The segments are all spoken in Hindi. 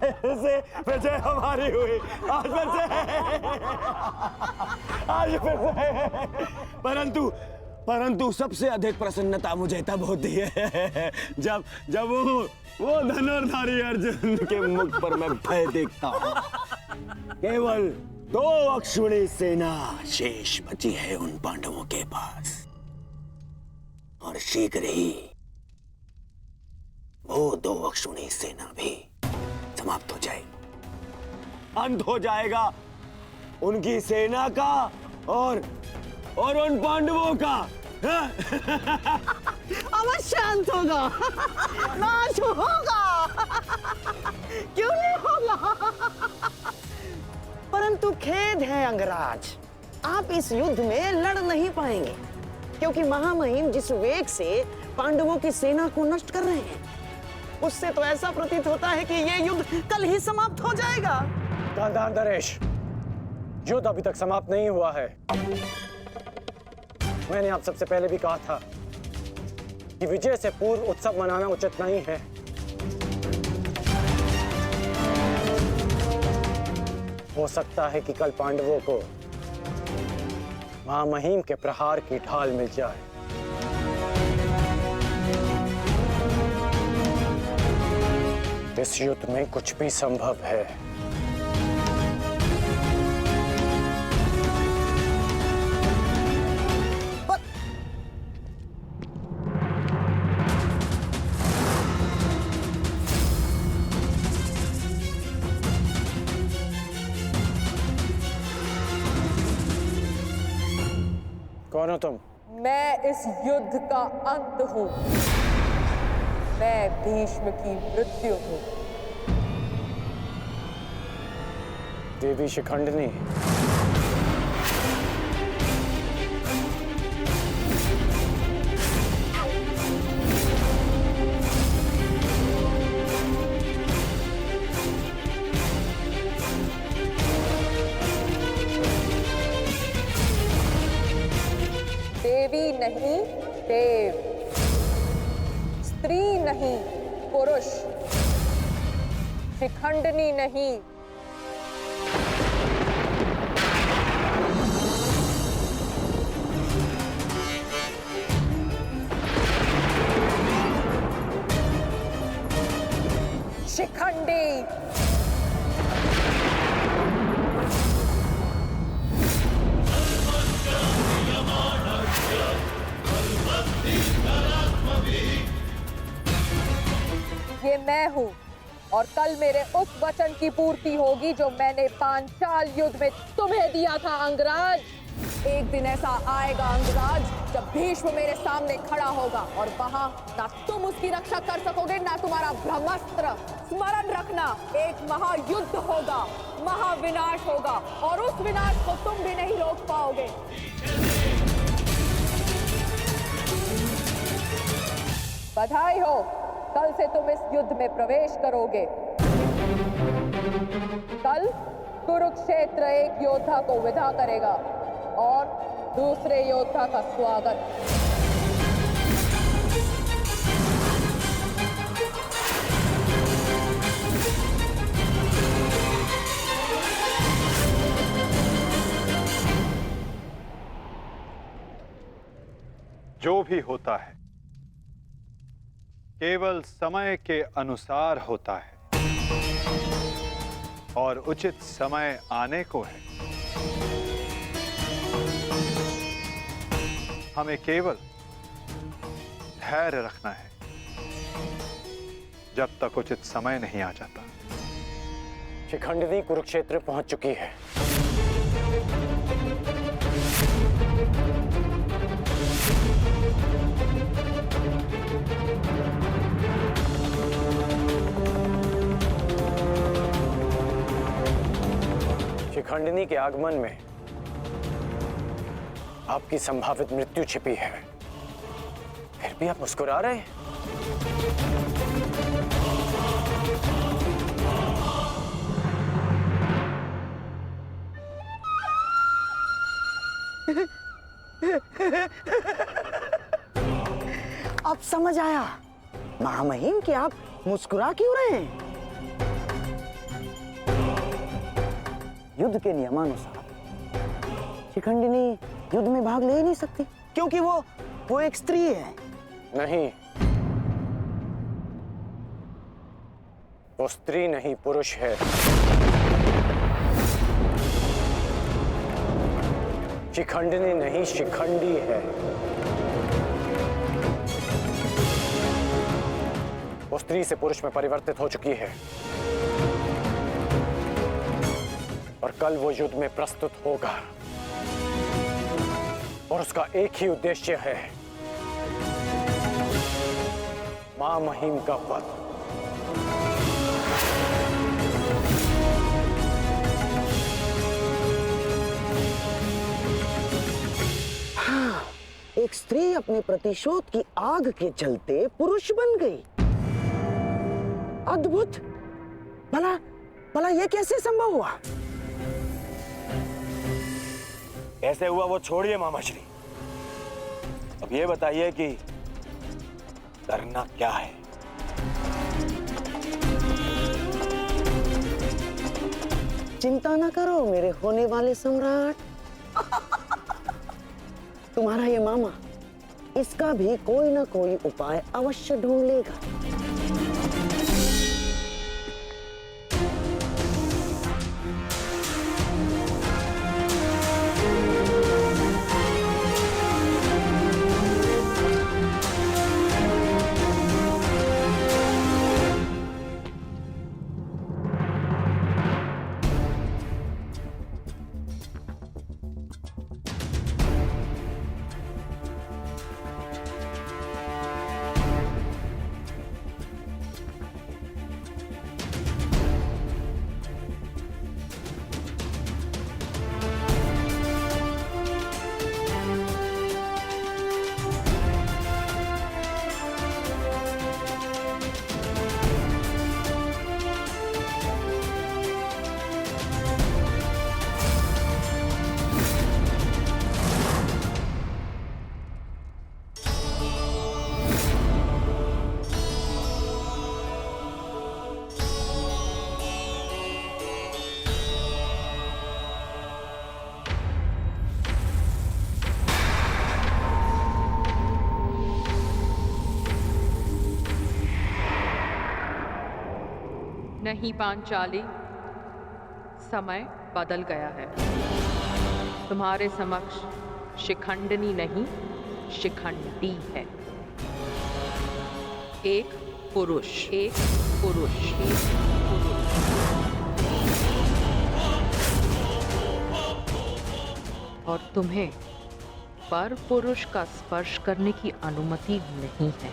से विजय हमारी हुई। आज फिर से परंतु सबसे अधिक प्रसन्नता मुझे तब होती है जब वो धनुर्धारी अर्जुन के मुख पर मैं भय देखता हूँ। केवल 2 अक्षुणी सेना शेष बची है उन पांडवों के पास, और शीघ्र ही वो 2 अक्षुणी सेना भी समाप्त हो जाएगी। अंत हो जाएगा उनकी सेना का और उन पांडवों का। अवश्य अंत होगा, नाश होगा, क्यों नहीं होगा? परंतु खेद है अंगराज, आप इस युद्ध में लड़ नहीं पाएंगे, क्योंकि महामहिम जिस वेग से पांडवों की सेना को नष्ट कर रहे हैं, उससे तो ऐसा प्रतीत होता है कि ये युद्ध कल ही समाप्त हो जाएगा। गांधार नरेश, युद्ध अभी तक समाप्त नहीं हुआ है। मैंने आप सबसे पहले भी कहा था कि विजय से पूर्व उत्सव मनाना उचित नहीं है। हो सकता है कि कल पांडवों को महामहिम के प्रहार की ढाल मिल जाए। इस युद्ध में कुछ भी संभव है। कौन हो तुम? मैं इस युद्ध का अंत हूं। मैं भीष्म की मृत्यु हूं। देवी शिखंडिनी, देवी नहीं देव, स्त्री नहीं पुरुष, शिखंडिनी नहीं। शिखंडी। ये मैं हूँ, और कल मेरे उस वचन की पूर्ति होगी जो मैंने पांचाल युद्ध में तुम्हें दिया था अंगराज। एक दिन ऐसा आएगा अंगराज जब भीष्म मेरे सामने खड़ा होगा, और वहां ना तुम उसकी रक्षा कर सकोगे ना तुम्हारा ब्रह्मास्त्र। स्मरण रखना, एक महायुद्ध होगा, महाविनाश होगा, और उस विनाश को तुम भी नहीं रोक पाओगे। बधाई हो, कल से तुम इस युद्ध में प्रवेश करोगे। कल कुरुक्षेत्र एक योद्धा को विदा करेगा और दूसरे योद्धा का स्वागत। जो भी होता है केवल समय के अनुसार होता है, और उचित समय आने को है। हमें केवल धैर्य रखना है जब तक उचित समय नहीं आ जाता। शिखंडिनी कुरुक्षेत्र पहुंच चुकी है। शिखंडिनी के आगमन में आपकी संभावित मृत्यु छिपी है, फिर भी आप मुस्कुरा रहे हैं। अब समझ आया महामहिम कि आप मुस्कुरा क्यों रहे हैं। युद्ध के नियमानुसार शिखंडिनी युद्ध में भाग ले ही नहीं सकती, क्योंकि वो एक स्त्री है। नहीं, वो स्त्री नहीं पुरुष है। शिखंडिनी नहीं, शिखंडी है। वो स्त्री से पुरुष में परिवर्तित हो चुकी है और कल वो युद्ध में प्रस्तुत होगा और उसका एक ही उद्देश्य है, मां महिम का वध। एक स्त्री अपने प्रतिशोध की आग के चलते पुरुष बन गई। अद्भुत। भला यह कैसे संभव हुआ? कैसे हुआ वो छोड़िए मामाश्री, अब ये बताइए कि करना क्या है। चिंता ना करो मेरे होने वाले सम्राट। तुम्हारा ये मामा इसका भी कोई ना कोई उपाय अवश्य ढूंढ लेगा। नहीं पांचाली, समय बदल गया है। तुम्हारे समक्ष शिखंडिनी नहीं, शिखंडी है। एक पुरुष, एक पुरुष, एक पुरुष। और तुम्हें पर पुरुष का स्पर्श करने की अनुमति नहीं है।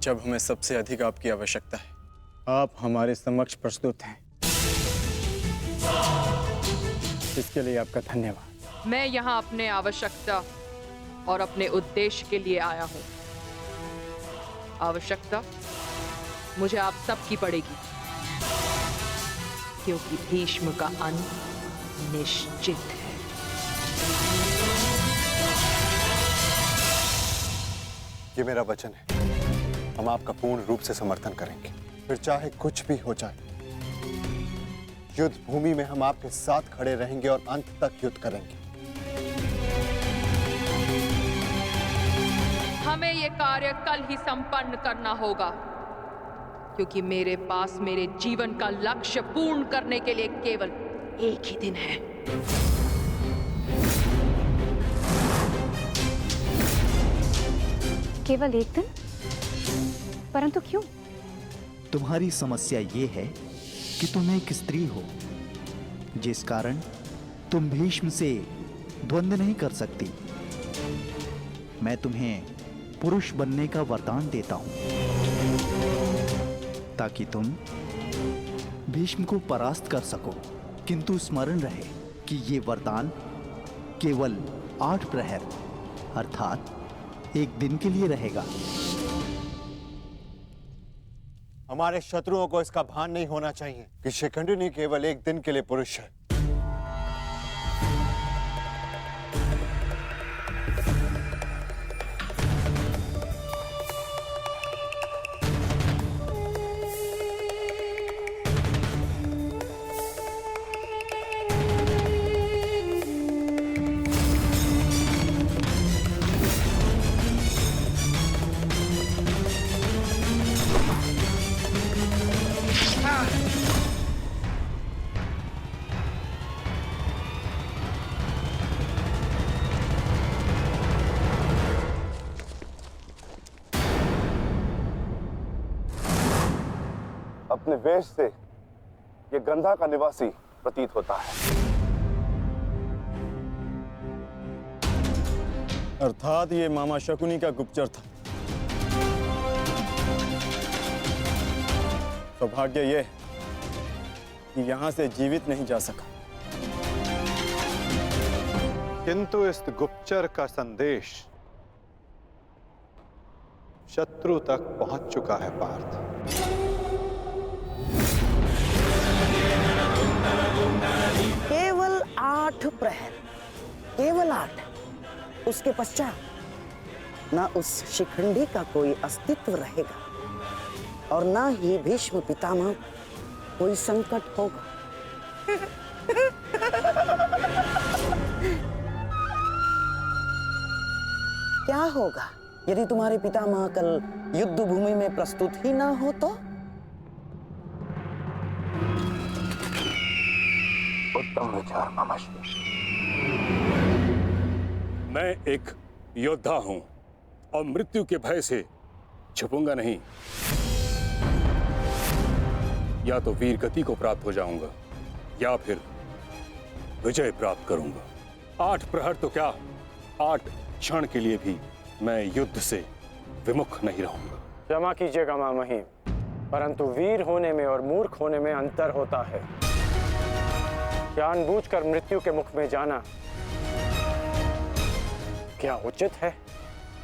जब हमें सबसे अधिक आपकी आवश्यकता है, आप हमारे समक्ष प्रस्तुत हैं। इसके लिए आपका धन्यवाद। मैं यहाँ अपने आवश्यकता और अपने उद्देश्य के लिए आया हूँ। आवश्यकता मुझे आप सबकी पड़ेगी, क्योंकि भीष्म का अंत निश्चित है। ये मेरा वचन है, हम आपका पूर्ण रूप से समर्थन करेंगे, फिर चाहे कुछ भी हो जाए। युद्ध भूमि में हम आपके साथ खड़े रहेंगे और अंत तक युद्ध करेंगे। हमें ये कार्य कल ही संपन्न करना होगा, क्योंकि मेरे पास मेरे जीवन का लक्ष्य पूर्ण करने के लिए केवल एक ही दिन है। केवल एक दिन? परंतु क्यों? तुम्हारी समस्या ये है कि तुम एक स्त्री हो, जिस कारण तुम भीष्म से द्वंद्व नहीं कर सकती। मैं तुम्हें पुरुष बनने का वरदान देता हूं, ताकि तुम भीष्म को परास्त कर सको। किंतु स्मरण रहे कि ये वरदान केवल 8 प्रहर अर्थात एक दिन के लिए रहेगा। हमारे शत्रुओं को इसका भान नहीं होना चाहिए कि शिखंडिनी केवल एक दिन के लिए पुरुष है। अपने वेश से ये गंधा का निवासी प्रतीत होता है। अर्थात ये मामा शकुनी का गुप्तचर था। सौभाग्य ये कि यहां से जीवित नहीं जा सका। किंतु इस गुप्तचर का संदेश शत्रु तक पहुंच चुका है पार्थ। केवल 8 प्रहर, केवल 8। उसके पश्चात ना उस शिखंडी का कोई अस्तित्व रहेगा और ना ही भीष्म पितामह कोई संकट होगा। क्या होगा यदि तुम्हारे पितामह कल युद्ध भूमि में प्रस्तुत ही ना हो तो? उत्तम विचार मामाश्री। मैं एक योद्धा हूं और मृत्यु के भय से छुपूंगा नहीं। या तो वीर गति को प्राप्त हो जाऊंगा या फिर विजय प्राप्त करूंगा। 8 प्रहर तो क्या, 8 क्षण के लिए भी मैं युद्ध से विमुख नहीं रहूंगा। क्षमा कीजिएगा मामहीम, परंतु वीर होने में और मूर्ख होने में अंतर होता है। जानबूझकर मृत्यु के मुख में जाना क्या उचित है?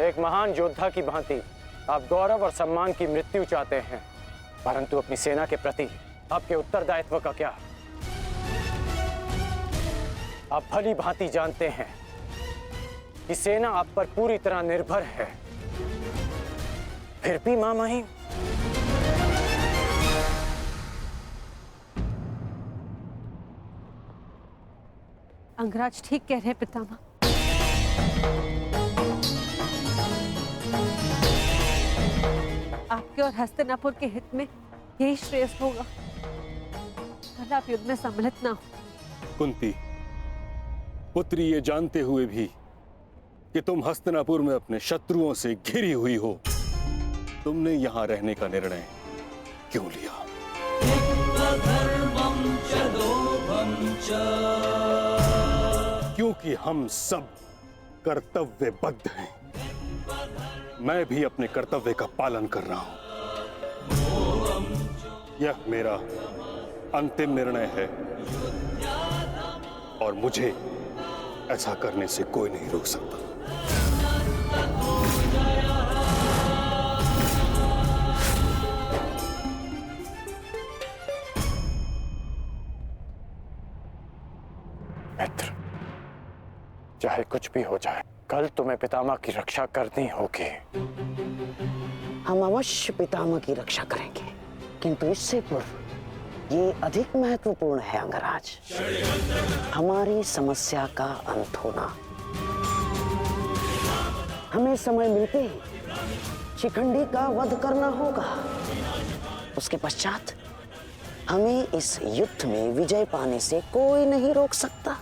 एक महान योद्धा की भांति आप गौरव और सम्मान की मृत्यु चाहते हैं, परंतु अपनी सेना के प्रति आपके उत्तरदायित्व का क्या? आप भली भांति जानते हैं कि सेना आप पर पूरी तरह निर्भर है। फिर भी मामहीम, अंगराज ठीक कह रहे हैं पितामह। आपके और हस्तिनापुर के हित में यही श्रेष्ठ होगा। भला आप युद्ध में सम्मिलित ना हो। कुंती पुत्री, ये जानते हुए भी कि तुम हस्तिनापुर में अपने शत्रुओं से घिरी हुई हो, तुमने यहां रहने का निर्णय क्यों लिया? क्योंकि हम सब कर्तव्यबद्ध हैं। मैं भी अपने कर्तव्य का पालन कर रहा हूं। यह मेरा अंतिम निर्णय है और मुझे ऐसा करने से कोई नहीं रोक सकता। मित्र, चाहे कुछ भी हो जाए, कल तुम्हें पितामह की रक्षा करनी होगी। हम अवश्य पितामह की रक्षा करेंगे, किंतु इससे पूर्व ये अधिक महत्वपूर्ण है अंगराज, हमारी समस्या का अंत होना। हमें समय मिलते ही शिखंडी का वध करना होगा। उसके पश्चात हमें इस युद्ध में विजय पाने से कोई नहीं रोक सकता।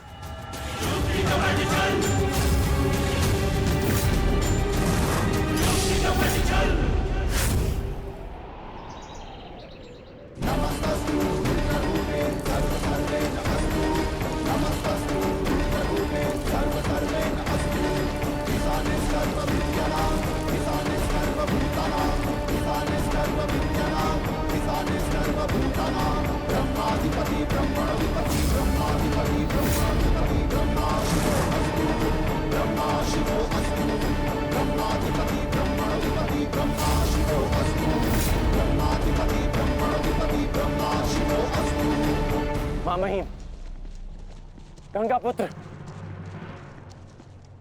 मामहीम, गंगापुत्र,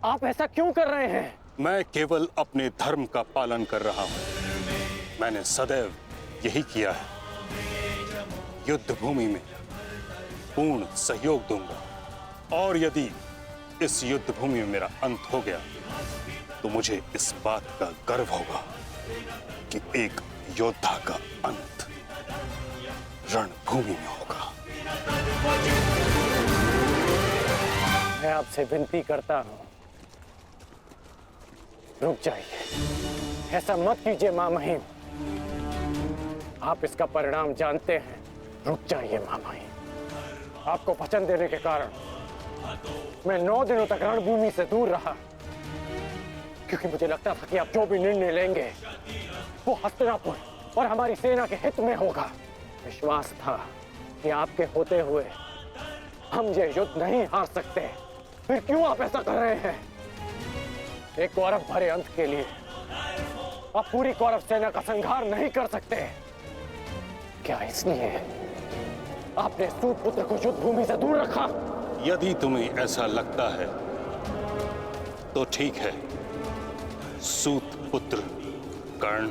आप ऐसा क्यों कर रहे हैं? मैं केवल अपने धर्म का पालन कर रहा हूं। मैंने सदैव यही किया है। युद्ध भूमि में पूर्ण सहयोग दूंगा और यदि इस युद्ध भूमि में मेरा अंत हो गया तो मुझे इस बात का गर्व होगा कि एक योद्धा का अंत रणभूमि में होगा। मैं आपसे विनती करता हूं, रुक जाइए। ऐसा मत कीजिए मामहीम। आप इसका परिणाम जानते हैं। रुक जाइए मामाई। आपको वचन देने के कारण मैं 9 दिनों तक रणभूमि से दूर रहा, क्योंकि मुझे लगता था कि आप जो भी निर्णय लेंगे वो हस्तिनापुर और हमारी सेना के हित में होगा। विश्वास था कि आपके होते हुए हम ये युद्ध नहीं हार सकते। फिर क्यों आप ऐसा कर रहे हैं? एक कौरव भरे अंत के लिए आप पूरी कौरव सेना का संहार नहीं कर सकते। क्या इसलिए आपने सूत पुत्र को युद्ध भूमि से दूर रखा? यदि तुम्हें ऐसा लगता है तो ठीक है। सूत पुत्र कर्ण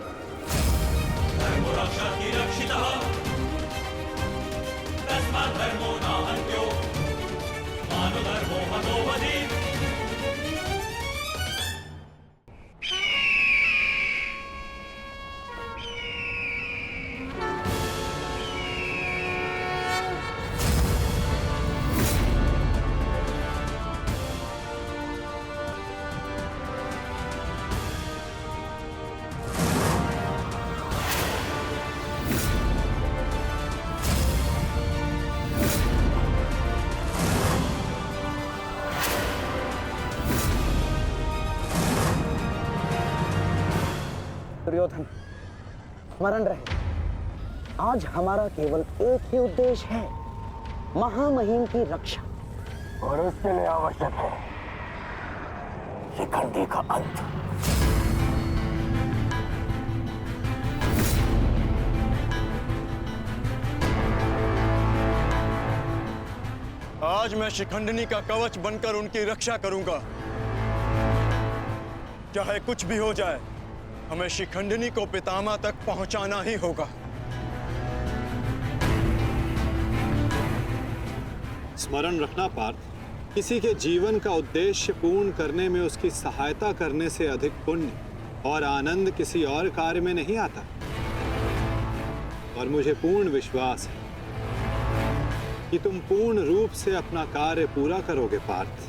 दुर्योधन, स्मरण रहे, आज हमारा केवल एक ही उद्देश्य है, महामहिम की रक्षा, और उसके लिए आवश्यक है शिखंडी का अंत। आज मैं शिखंडिनी का कवच बनकर उनकी रक्षा करूंगा। चाहे कुछ भी हो जाए, हमें शिखंडिनी को पितामह तक पहुंचाना ही होगा। स्मरण रखना पार्थ, किसी के जीवन का उद्देश्य पूर्ण करने में उसकी सहायता करने से अधिक पुण्य और आनंद किसी और कार्य में नहीं आता। और मुझे पूर्ण विश्वास है कि तुम पूर्ण रूप से अपना कार्य पूरा करोगे पार्थ।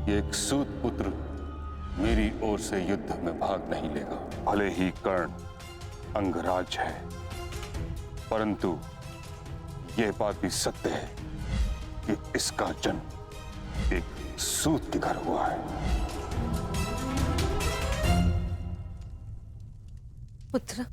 एक सूत पुत्र मेरी ओर से युद्ध में भाग नहीं लेगा। भले ही कर्ण अंगराज है, परंतु यह बात भी सत्य है कि इसका जन्म एक सूत के घर हुआ है। पुत्र,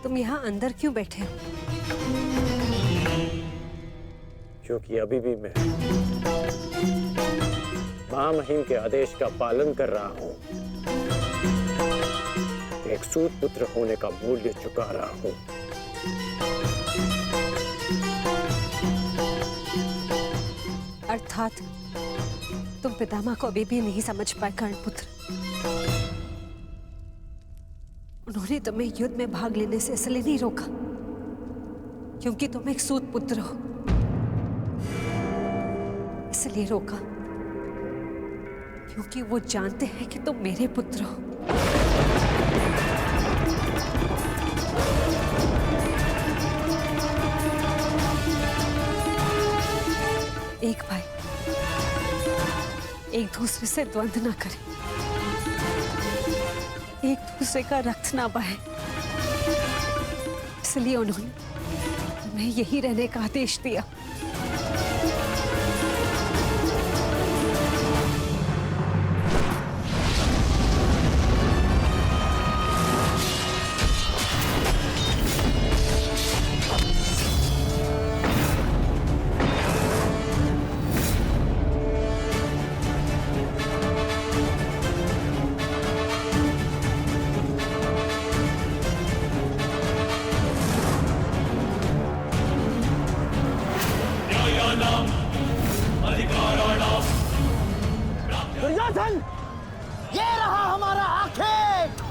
तुम यहाँ अंदर क्यों बैठे हो? क्योंकि अभी भी मैं महामहिम के आदेश का पालन कर रहा हूं। एक सूत पुत्र होने का मूल्य चुका रहा हूं। अर्थात तुम पितामह को अभी भी नहीं समझ पाए कर्ण पुत्र। उन्होंने तुम्हें युद्ध में भाग लेने से इसलिए नहीं रोका क्योंकि तुम एक सूत पुत्र हो, इसलिए रोका क्योंकि वो जानते हैं कि तुम मेरे पुत्र हो। एक भाई एक दूसरे से द्वंद्व ना करें, एक दूसरे का रक्त ना बहे, इसलिए उन्होंने तुम्हें यही रहने का आदेश दिया। दुर्योधन, ये रहा हमारा आखेट।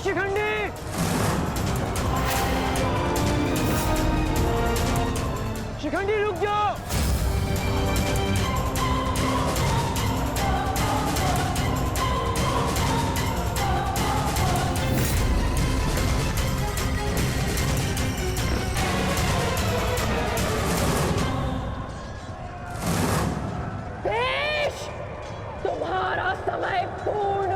शिखंडी, शिखंडी रुक जाओ। तुम्हारा समय पूर्ण